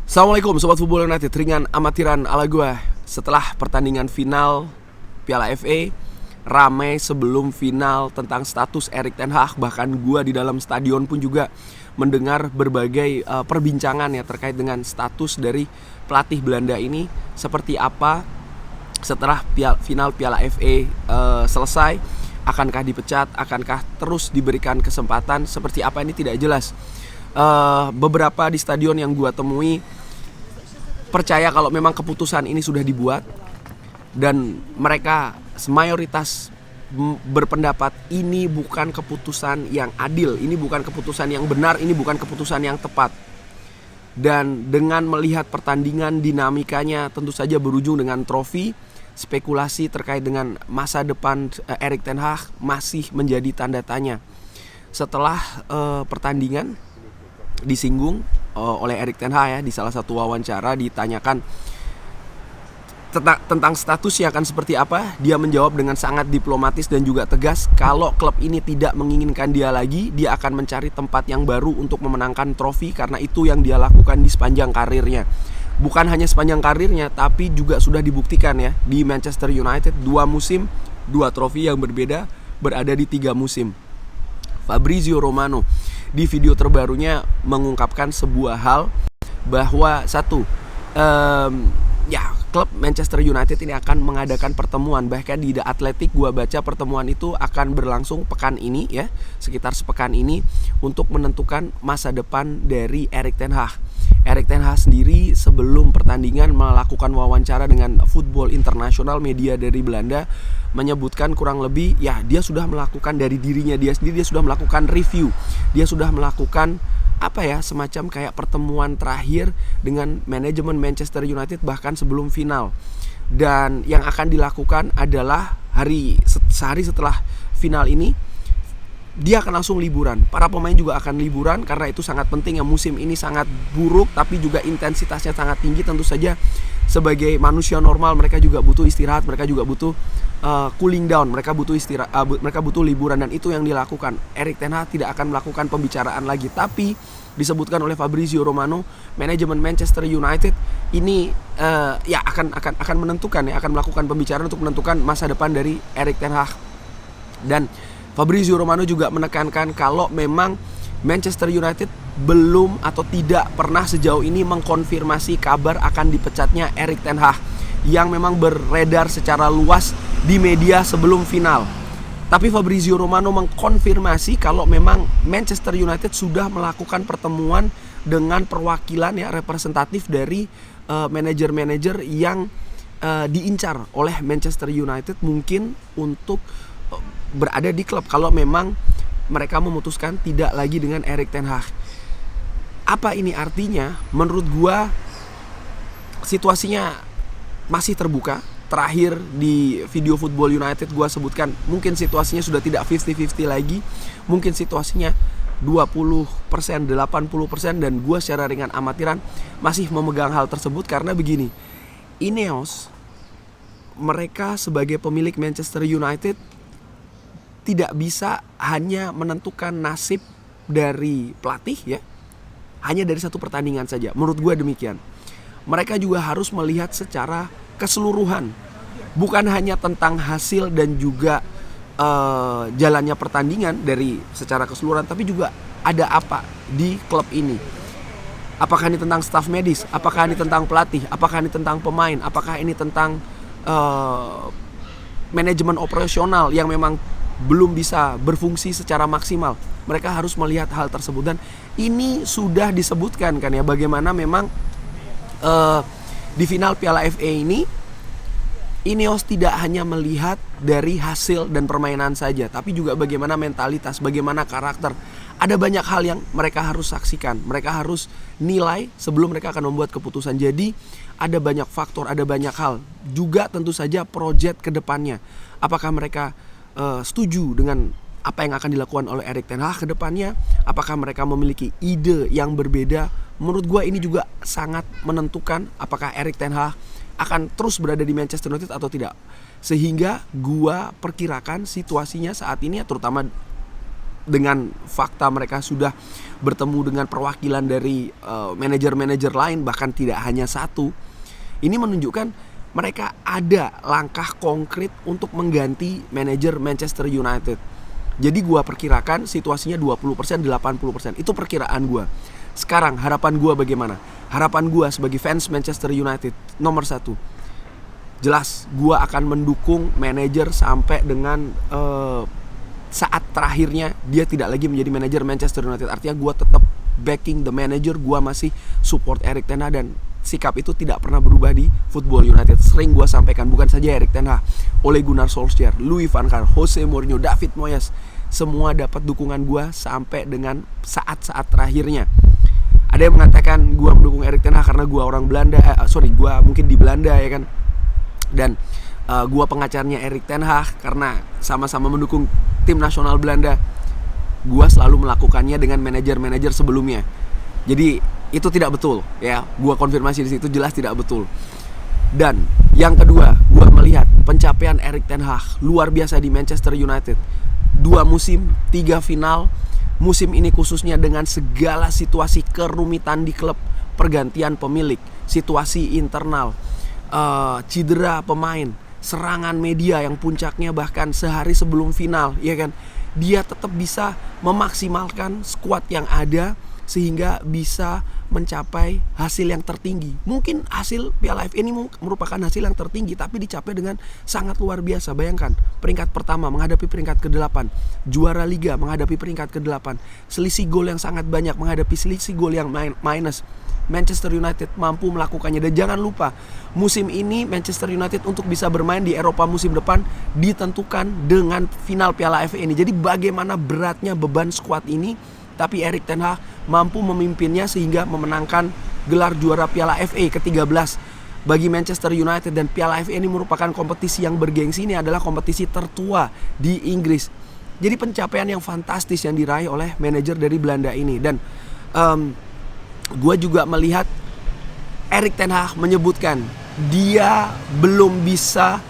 Assalamualaikum Sobat Football United, ringan amatiran ala gue. Setelah pertandingan final Piala FA, ramai sebelum final tentang status Erik ten Hag. Bahkan gue di dalam stadion pun juga mendengar berbagai perbincangan ya terkait dengan status dari pelatih Belanda ini. Seperti apa setelah final Piala FA selesai, akankah dipecat, akankah terus diberikan kesempatan, seperti apa ini tidak jelas. Beberapa di stadion yang gue temui percaya kalau memang keputusan ini sudah dibuat, dan mereka mayoritas berpendapat ini bukan keputusan yang adil, ini bukan keputusan yang benar, ini bukan keputusan yang tepat. Dan dengan melihat pertandingan, dinamikanya tentu saja berujung dengan trofi. Spekulasi terkait dengan masa depan Erik ten Hag masih menjadi tanda tanya. Setelah pertandingan disinggung oleh Erik ten Hag ya, di salah satu wawancara ditanyakan tentang statusnya akan seperti apa. Dia menjawab dengan sangat diplomatis dan juga tegas, kalau klub ini tidak menginginkan dia lagi, dia akan mencari tempat yang baru untuk memenangkan trofi, karena itu yang dia lakukan di sepanjang karirnya. Bukan hanya sepanjang karirnya, tapi juga sudah dibuktikan ya di Manchester United, 2 musim 2 trofi yang berbeda, berada di 3 musim. Fabrizio Romano di video terbarunya mengungkapkan sebuah hal, bahwa klub Manchester United ini akan mengadakan pertemuan. Bahkan di The Athletic gua baca pertemuan itu akan berlangsung pekan ini ya, sekitar sepekan ini, untuk menentukan masa depan dari Erik ten Hag. Erik ten Hag sendiri sebelum pertandingan melakukan wawancara dengan Football International, media dari Belanda, menyebutkan kurang lebih ya dia sudah melakukan dari dirinya dia sendiri, dia sudah melakukan review, dia sudah melakukan semacam kayak pertemuan terakhir dengan manajemen Manchester United bahkan sebelum final. Dan yang akan dilakukan adalah sehari setelah final ini dia akan langsung liburan. Para pemain juga akan liburan karena itu sangat penting ya, musim ini sangat buruk tapi juga intensitasnya sangat tinggi. Tentu saja sebagai manusia normal mereka juga butuh istirahat, mereka juga butuh cooling down, mereka butuh istirahat, mereka butuh liburan, dan itu yang dilakukan. Erik ten Hag tidak akan melakukan pembicaraan lagi, tapi disebutkan oleh Fabrizio Romano, manajemen Manchester United ini akan menentukan ya, akan melakukan pembicaraan untuk menentukan masa depan dari Erik ten Hag. Dan Fabrizio Romano juga menekankan kalau memang Manchester United belum atau tidak pernah sejauh ini mengkonfirmasi kabar akan dipecatnya Erik ten Hag yang memang beredar secara luas di media sebelum final. Tapi Fabrizio Romano mengkonfirmasi kalau memang Manchester United sudah melakukan pertemuan dengan perwakilan ya, representatif dari manajer-manajer yang diincar oleh Manchester United mungkin untuk berada di klub kalau memang mereka memutuskan tidak lagi dengan Erik ten Hag. Apa ini artinya? Menurut gua situasinya masih terbuka. Terakhir di video Football United gua sebutkan mungkin situasinya sudah tidak 50-50 lagi, mungkin situasinya 20%, 80%, dan gua secara ringan amatiran masih memegang hal tersebut karena begini. Ineos, mereka sebagai pemilik Manchester United tidak bisa hanya menentukan nasib dari pelatih ya, hanya dari satu pertandingan saja. Menurut gue demikian. Mereka juga harus melihat secara keseluruhan, bukan hanya tentang hasil dan juga jalannya pertandingan dari secara keseluruhan, tapi juga ada apa di klub ini. Apakah ini tentang staf medis, apakah ini tentang pelatih, apakah ini tentang pemain, apakah ini tentang manajemen operasional yang memang belum bisa berfungsi secara maksimal. Mereka harus melihat hal tersebut, dan ini sudah disebutkan kan ya, bagaimana memang di final Piala FA ini Ineos tidak hanya melihat dari hasil dan permainan saja, tapi juga bagaimana mentalitas, bagaimana karakter. Ada banyak hal yang mereka harus saksikan, mereka harus nilai sebelum mereka akan membuat keputusan. Jadi ada banyak faktor, ada banyak hal. Juga tentu saja proyek ke depannya. Apakah mereka setuju dengan apa yang akan dilakukan oleh Erik ten Hag ke depannya? Apakah mereka memiliki ide yang berbeda? Menurut gue ini juga sangat menentukan apakah Erik ten Hag akan terus berada di Manchester United atau tidak. Sehingga gue perkirakan situasinya saat ini, terutama dengan fakta mereka sudah bertemu dengan perwakilan dari manajer-manajer lain, bahkan tidak hanya satu. Ini menunjukkan mereka ada langkah konkret untuk mengganti manajer Manchester United. Jadi gue perkirakan situasinya 20%, 80%. Itu perkiraan gue. Sekarang harapan gue bagaimana? Harapan gue sebagai fans Manchester United, nomor satu, jelas gue akan mendukung manajer sampai dengan saat terakhirnya dia tidak lagi menjadi manajer Manchester United. Artinya gue tetap backing the manager, gue masih support Erik ten Hag, dan sikap itu tidak pernah berubah di Football United. Sering gue sampaikan, bukan saja Erik ten Hag, Ole Gunnar Solskjaer, Louis van Gaal, Jose Mourinho, David Moyes, semua dapat dukungan gue sampai dengan saat-saat terakhirnya. Ada yang mengatakan gue mendukung Erik ten Hag karena gue orang Belanda, gue mungkin di Belanda ya kan, dan gue pengacaranya Erik ten Hag karena sama-sama mendukung tim nasional Belanda. Gue selalu melakukannya dengan manajer-manajer sebelumnya. Jadi itu tidak betul ya. Gue konfirmasi di situ, jelas tidak betul. Dan yang kedua, gue melihat pencapaian Erik ten Hag luar biasa di Manchester United. 2 musim, 3 final. Musim ini khususnya dengan segala situasi kerumitan di klub, pergantian pemilik, situasi internal, cedera pemain, serangan media yang puncaknya bahkan sehari sebelum final, ya kan? Dia tetap bisa memaksimalkan skuad yang ada sehingga bisa mencapai hasil yang tertinggi. Mungkin hasil Piala FA ini merupakan hasil yang tertinggi, tapi dicapai dengan sangat luar biasa. Bayangkan, peringkat pertama menghadapi peringkat ke-8, juara Liga menghadapi peringkat ke-8, selisih gol yang sangat banyak menghadapi selisih gol yang minus. Manchester United mampu melakukannya. Dan jangan lupa, musim ini Manchester United untuk bisa bermain di Eropa musim depan ditentukan dengan final Piala FA ini. Jadi bagaimana beratnya beban skuad ini, tapi Erik ten Hag mampu memimpinnya sehingga memenangkan gelar juara Piala FA ke-13 bagi Manchester United. Dan Piala FA ini merupakan kompetisi yang bergengsi, ini adalah kompetisi tertua di Inggris. Jadi pencapaian yang fantastis yang diraih oleh manajer dari Belanda ini. Dan gue juga melihat Erik ten Hag menyebutkan dia belum bisa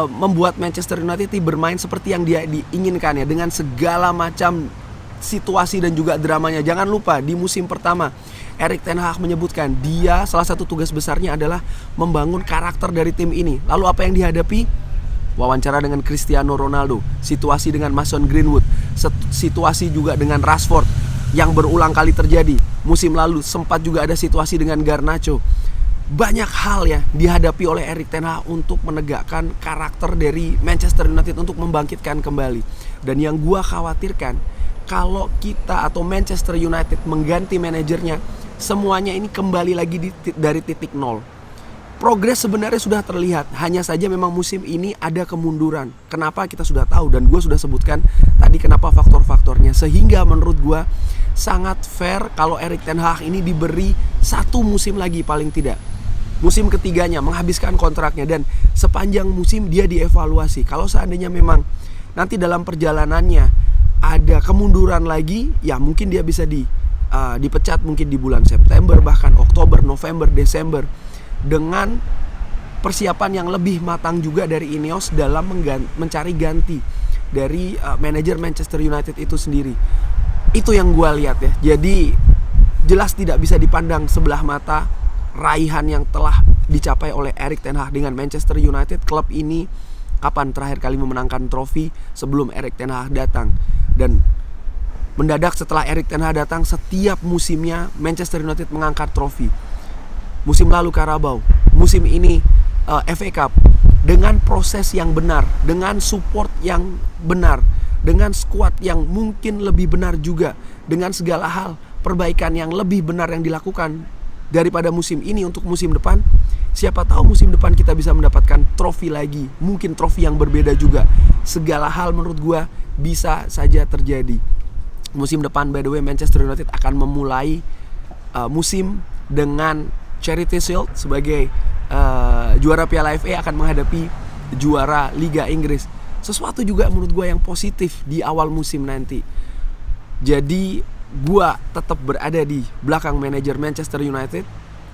membuat Manchester United bermain seperti yang dia diinginkan ya, dengan segala macam situasi dan juga dramanya. Jangan lupa di musim pertama Erik ten Hag menyebutkan dia salah satu tugas besarnya adalah membangun karakter dari tim ini. Lalu apa yang dihadapi? Wawancara dengan Cristiano Ronaldo, situasi dengan Mason Greenwood, situasi juga dengan Rashford yang berulang kali terjadi. Musim lalu sempat juga ada situasi dengan Garnacho. Banyak hal ya dihadapi oleh Erik ten Hag untuk menegakkan karakter dari Manchester United, untuk membangkitkan kembali. Dan yang gua khawatirkan, kalau kita atau Manchester United mengganti manajernya, semuanya ini kembali lagi dari titik nol. Progres sebenarnya sudah terlihat, hanya saja memang musim ini ada kemunduran. Kenapa kita sudah tahu, dan gue sudah sebutkan tadi kenapa faktor-faktornya. Sehingga menurut gue sangat fair kalau Erik ten Hag ini diberi 1 musim lagi paling tidak. Musim ketiganya menghabiskan kontraknya, dan sepanjang musim dia dievaluasi. Kalau seandainya memang nanti dalam perjalanannya ada kemunduran lagi, ya mungkin dia bisa dipecat mungkin di bulan September, bahkan Oktober, November, Desember, dengan persiapan yang lebih matang juga dari Ineos dalam mencari ganti dari manajer Manchester United itu sendiri. Itu yang gue lihat ya. Jadi jelas tidak bisa dipandang sebelah mata raihan yang telah dicapai oleh Erik ten Hag dengan Manchester United. Klub ini kapan terakhir kali memenangkan trofi sebelum Erik ten Hag datang? Dan mendadak setelah Erik ten Hag datang, setiap musimnya Manchester United mengangkat trofi. Musim lalu Carabao, musim ini FA Cup. Dengan proses yang benar, dengan support yang benar, dengan skuad yang mungkin lebih benar juga, dengan segala hal perbaikan yang lebih benar yang dilakukan daripada musim ini untuk musim depan. Siapa tahu musim depan kita bisa mendapatkan trofi lagi, mungkin trofi yang berbeda juga. Segala hal menurut gua bisa saja terjadi. Musim depan by the way Manchester United akan memulai musim dengan Charity Shield sebagai juara Piala FA, akan menghadapi juara Liga Inggris. Sesuatu juga menurut gue yang positif di awal musim nanti. Jadi gue tetap berada di belakang manajer Manchester United.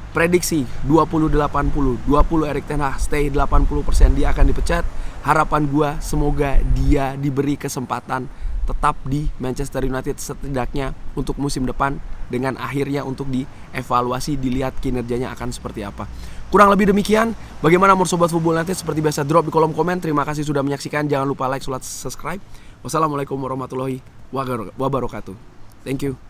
Prediksi 20-80, 20 Erik ten Hag, stay 80% dia akan dipecat. Harapan gue semoga dia diberi kesempatan tetap di Manchester United setidaknya untuk musim depan, dengan akhirnya untuk dievaluasi, dilihat kinerjanya akan seperti apa. Kurang lebih demikian. Bagaimana menurut Sobat Football United? Seperti biasa drop di kolom komen. Terima kasih sudah menyaksikan. Jangan lupa like, subscribe. Wassalamualaikum warahmatullahi wabarakatuh. Thank you.